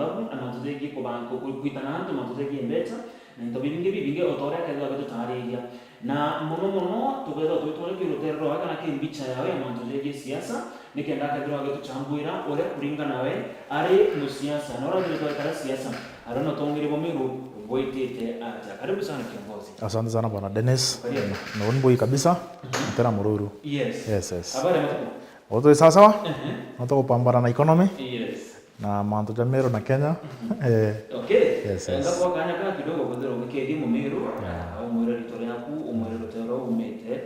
mathabu amantuzegi kubanko kuitana antu amantuzegi embeta nto binge otore akaza beto tariya na mono tugeza twitore kirotero akana kimbicha yawe amantuzegi siasa nikenda kadro ageto chambuira ore kuringa nawe ari musiasa nora ndio kara siasa arona tongere bomiru boitete aja karibu sana kiongozi. Asante sana bwana Dennis. Naona boy kabisa tena Mururu. Yes. Habari mtako? Wote sawa? Nataka kupambana na economy. Yes. Na mambo ya Meru na Kenya. Okay. Yes. Ngapo kanya kama kidogo kwa zero mkedi mu Meru au Meru litore yaku umere lotero umete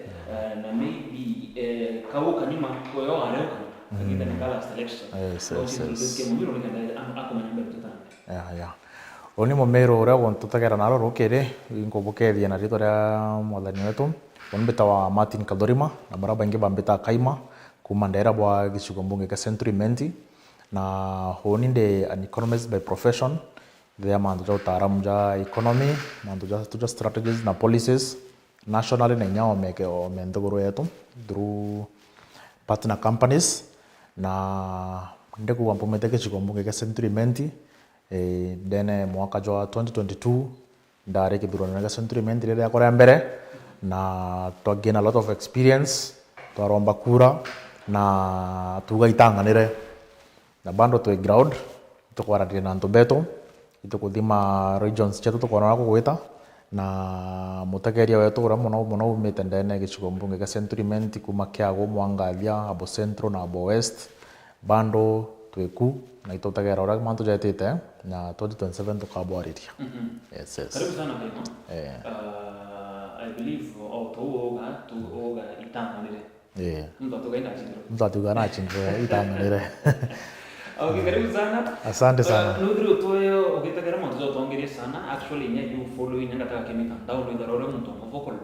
na maybe kauka nyuma kwa yo areuka ngida nikala selection. Yes. Mu Meru nikenda akomanya tutana. Yeah. Oni mo Meru ora gontutagera naro rokere inkobokeria na rito ria mwathani wetu onbeta wa Martin Kadorima na baraba ingi bambeta Kaima kumandera bwa gicigo mbunge ka Century Menti na honinde an economist by profession there mandu ja utaaramu ja economy mandu ja strategies na policies nationally na nyao meke o mendogoro yetu through partner companies na ndeku wampomete gicigo mbunge ka Century Menti then mwaka jwa 2022 ndare kithurano ga Century Menti rere yakora mbere na to gain a lot of experience twaromba kura na tugaitanganire na bando to ground tukwaradia na ntubeto itukuthima regions chetu tukona kugwita na mutageria wetu ura muno umite ndene gicigo mbunge ga Century Menti kuma Kiago Mwangalia abo Central na abo West bando tweku na itotagera ura mantu jetete na 2027 tukabwariria. Yes. Karibu sana Kaima. I believe tuoga itanganire. Mtatuga na chindre itanganire. Okay, karibu sana. Asante sana. Nudru toyo okitagera mantu zotongerie sana. Actually nya you following ngata kemika download arore muntu vocal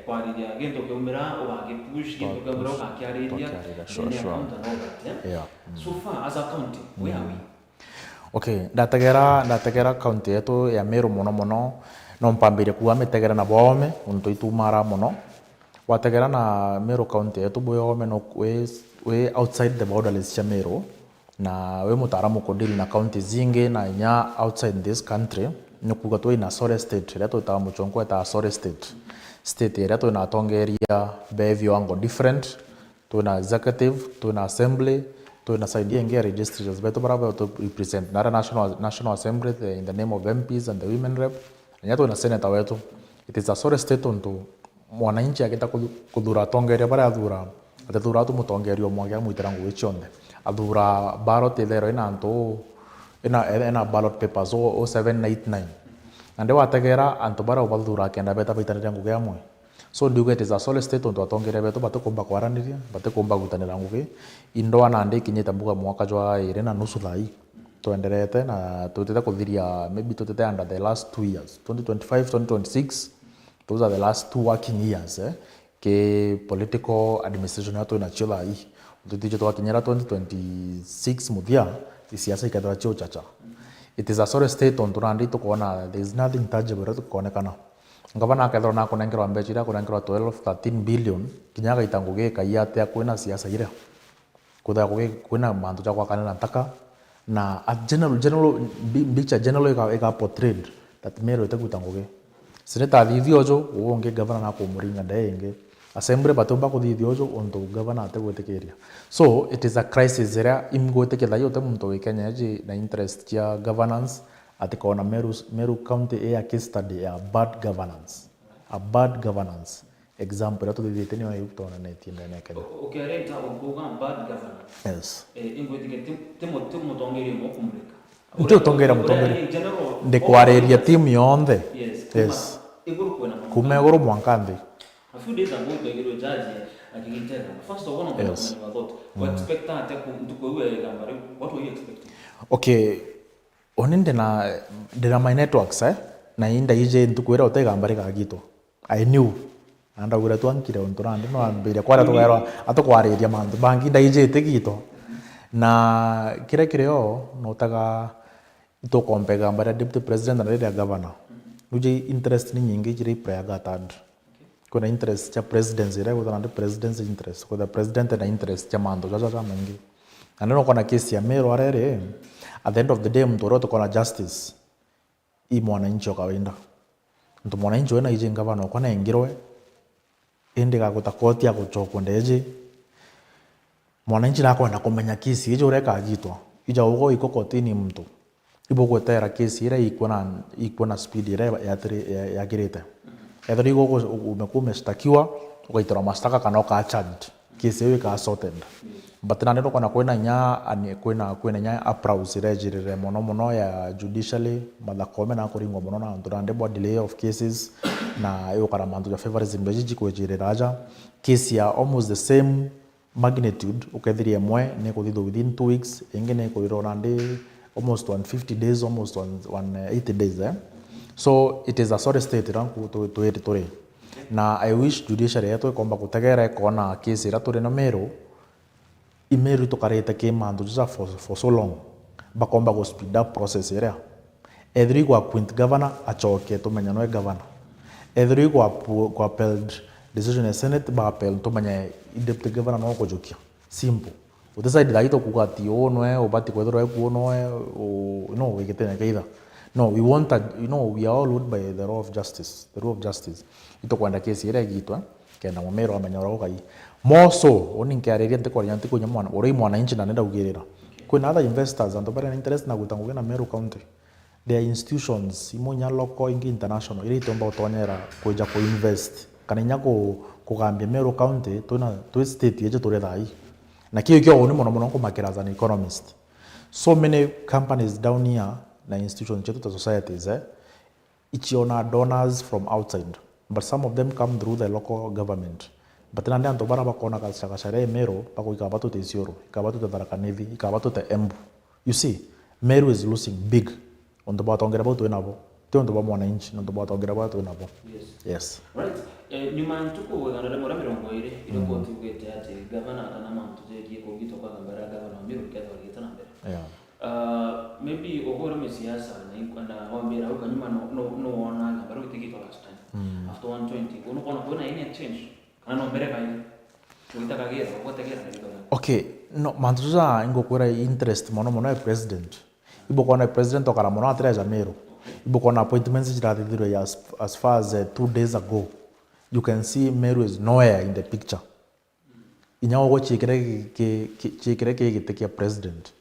kwa dia gento kumira obage push gento kumira okakiaria. Sure. Yeah. So far as a county, where are we? Okay, ndategera county yetu ya Meru muno no mpambire kuwa metegera na bome unto itumara muno wategera na Meru county yetu bome no we outside the borderless cha Meru na we mutaramu kodili na county zingi na nya outside this country nukuga tu ina Sore state reto ta muchonko ta Sore state reto na tongeria behavior ango different to na executive to na assembly to na side yengi registries beto baraba to represent na national assembly in the name of MPs and the women rep nyato na senator wetu it is a Sore state onto mwananchi akita kudura tongeria bara adura atadura tu mutongerio mwagya muitirangu wichonde adura ballot thero ina ballot papers 0789 ande wategera anto bara obadura kenda beta bitanira nguge amwe so nduge it is a Sore state onto atongeria beto batukomba kwaraniria batukomba gutanira nguge indo na ande kinyeta mbuga mwaka jwa irena nusu thai tuenderete na tutete kuthiria maybe tutete under the last 2 years 2025 2026 those are the last 2 working years ke political administration yato ina chila hii tutije twakinyera 2026 muthia siasa ikatwa chio chacha it is a Sore state on turandi to kuona there is nothing tangible to kuonekana ngavana akathora na kunengerwa mbechira kunengerwa 12-13 billion kinyaga itanguge kaiyate kwena siasa ire kutha kwena mantu cha kwakanana ntaka na at general picture general eka portrayed that Meru itakutanguge sineta thithiojo uonge governor na kumuringa ndenge assembly batomba kuthithiojo onto governor ategwetekeria so it is a crisis area imgwetekela yote muntu wikenya ji na interest ya governance atikona Meru county a case study ya bad governance example to the tenio yutona neti ndene Kenya. Okay, renta obuga bad governance. Yes. Ingwetike temo tongerio mokumrika. Ndio tongera de kwareria team yonde. Yes. Kumegoro mwankande. A few days ago the judge akigitera. First of all, what expect that what were you expecting? Okay. Oninde na my networks na inda ije ntukwera utegambare kagito. I knew anda gura twankire ontorande no ambire kwara tugera atokwariria mantu bangi ndaijete gito na kireo no taga to kompega mbara deputy president na leader governor uje interest ni nyingi jire prayer gatad kuna interest cha presidency re kuna presidency interest kuna president na interest cha mantu jaja mengi Aneno kona kesi ya Meru arere, at the end of the day mtu roto kona justice i mwananchi wa kawaida. Mtu mwananchi wena ije ngavana kona engirwe ende gaguta koti ya guchokwo ndeje. Mwananchi nako na kumenya kesi ije ureka agitwa. Ija ugo iko kotini mtu. Ibo gwetera kesi ire iko na speed ire ya girete. Ethari ugo umekuwa umeshtakiwa ukaitwa mashtaka kana uka charged. Kesi hiyo ika sorted. But na neno kona kwena nya applause regire mono ya judicially madakome na kuringwa mono na ndurande bo delay of cases na yo kana mandu ya favorism bejiji kwejire raja case ya almost the same magnitude ukethirie mwe ne kuthitho within 2 weeks ingine kuirona ndi almost 150 days almost 180 days so it is a sorry state ranku to tore na I wish judiciary yetu ikomba kutegera kona case ira turi no Meru Meru tukarete ke mandu just for so long bakomba go speed up process area ethri go appoint governor achoke to menya no governor ethri go appelled decision ya senate ba appel to menya deputy governor no kujukia simple udecide daito kugati no obati kwethro no no we get either no we want that we are all ruled by the law of justice ito kwenda kesi area gitwa kenda Meru amenya ro kai moso oninkiariria ntikwaria ntikunya mwana uri mwananchi na nenda ugirira kwina other investors and bare interest na gutanguge na Meru county there are institutions imonya local ingi international iri tomba utonyera kuja ku invest kana nya kugambia Meru county to state yeje tore thai na kio ni mono kumakira as an economist so many companies down here na institutions chetu to societies ichiona donors from outside but some of them come through the local government. But nandi anto bara bakona kashare Meru bako ikabatu te Isiolo, ikabatu te Tharaka Nithi, ikabatu te Embu. You see, Meru is losing big on the bottom ongera batu enabo. Te on the bottom mwananchi on the bottom ongera batu enabo. Yes. Right. Nyuma ntuko wegana mora mirongo ire ile ko tugete ati governor kana mantu je ko gito kwa ngara governor Meru ketho gitana mbere. Yeah. Maybe ogora mesiasa na ikwanda wambira ukanyuma no ona ngabaro kitigito last time. After 120 uno kona any change. Okay, no, mantuza ingokwera interest mono president. Ibo kona president okara mono atreja Meru. Ibo kona appointments jirathithirwe as far as 2 days ago. You can see Meru is nowhere in the picture. Inyawo go chikire gitekia president.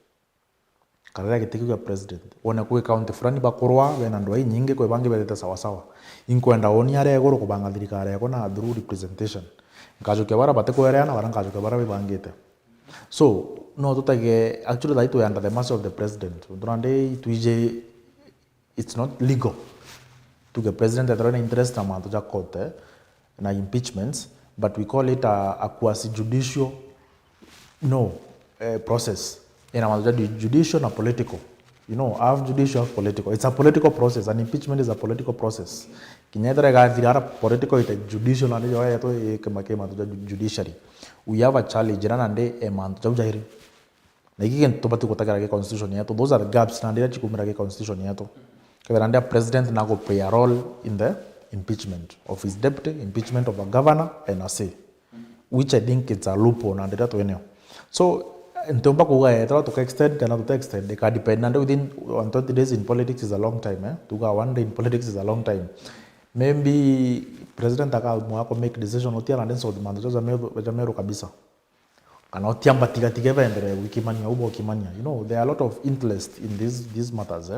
Karera gitekia president. Wona ku county fulani bakorwa bena ndwa nyinge ko bangi beleta sawa. Inkwenda oni are goro kubanga thirikari yako na through representation. Ngajuke bara batekoereana bara ngajuke bara bibangite. So no tutage actually that to under the mercy of the president. Durande tuije it's not legal to the president that run interest amount to court na impeachments, but we call it a quasi judicial process. In amount judicial and political. Have judicial, have political. It's a political process. An impeachment is a political process. Kinyedra ga political it judicial and yato kema to judiciary. We have a challenge and a month of jairi. Nagigen to patu kotaka constitution yato. Those are the gaps na ndira chikumira constitution yato. Kaya president na go play a role in the impeachment of his deputy, impeachment of a governor and a say, which I think it's a loophole na ndira to eneo. So ntomba kuga to extend kana to extend they can depend and within 120 days in politics is a long time to go 1 day in politics is a long time. Maybe president mwako make decision otia and then so demand za Meru kabisa kana otiamba tiga vendere wikimania ubo kimania there are a lot of interest in these matters